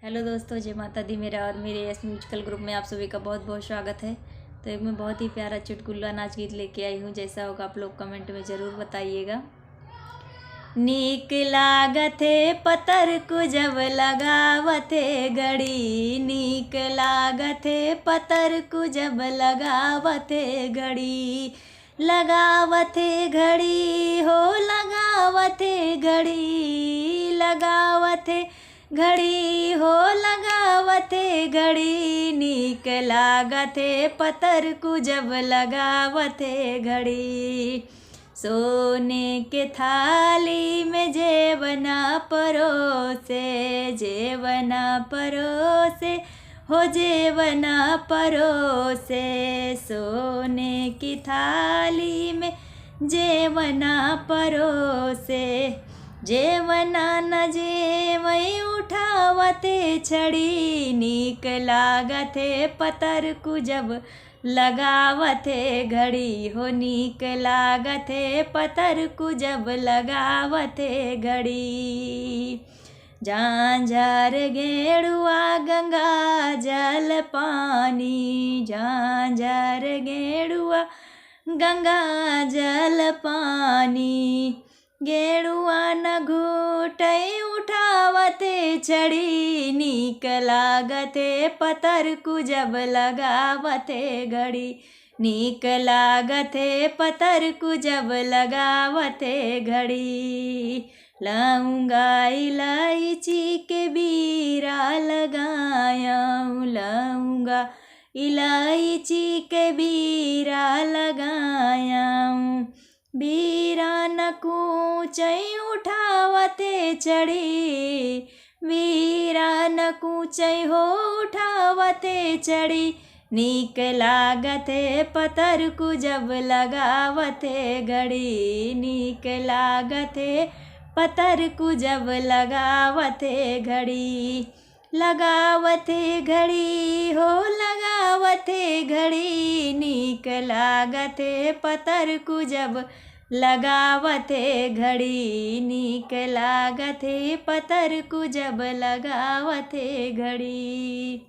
Hello दोस्तों, जय माता दी। मेरा और मेरे यस म्यूजिकल ग्रुप में आप सभी का बहुत बहुत स्वागत है। तो एक मैं बहुत ही प्यारा चुटकुला नाच गीत लेके आई हूँ। जैसा होगा आप लोग कमेंट में ज़रूर बताइएगा। नीक लागथे पतर को जब लगावथे घड़ी, नीक लागथे पतर को जब लगावथे घड़ी, लगावथे घड़ी हो लगावथे घड़ी, लगावथे घड़ी हो लगावथे घड़ी, नीक लागथे पतर को जब लगावथे घड़ी। सोने के थाली में जेवना परोसे, जेवना परोसे हो जेवना परोसे, सोने की थाली में जेवना परोसे, जेवना न जेवई उठावते छड़ी, नीक लागथे पतर को जब लगावथे घड़ी हो, नीक लागथे पतर को जब लगावथे घड़ी। झांझर गेड़ुआ गंगा जल पानी, झांझर गेड़ुआ गंगा जल पानी, गेड़ुआ न घूटई उठावते छड़ी, नीक लागथे पतर को जब लगावथे घड़ी, नीक लागथे पतर को जब लगावथे घड़ी। लौंगा इलायची के बीरा लगाऊं, लौंगा इलायची के बीरा लगाऊं, बीरा न कूचई उठावते चढ़ी, बीरा न कूचई हो उठावते चढ़ी, नीक लागथे पतर को जब लगावथे घड़ी, नीक लागथे पतर को जब लगावथे घड़ी, लगावथे घड़ी हो लगावथे घड़ी, नीक लागथे पतर को जब लगावथे घड़ी, नीक लागथे पतर को जब लगावथे घड़ी।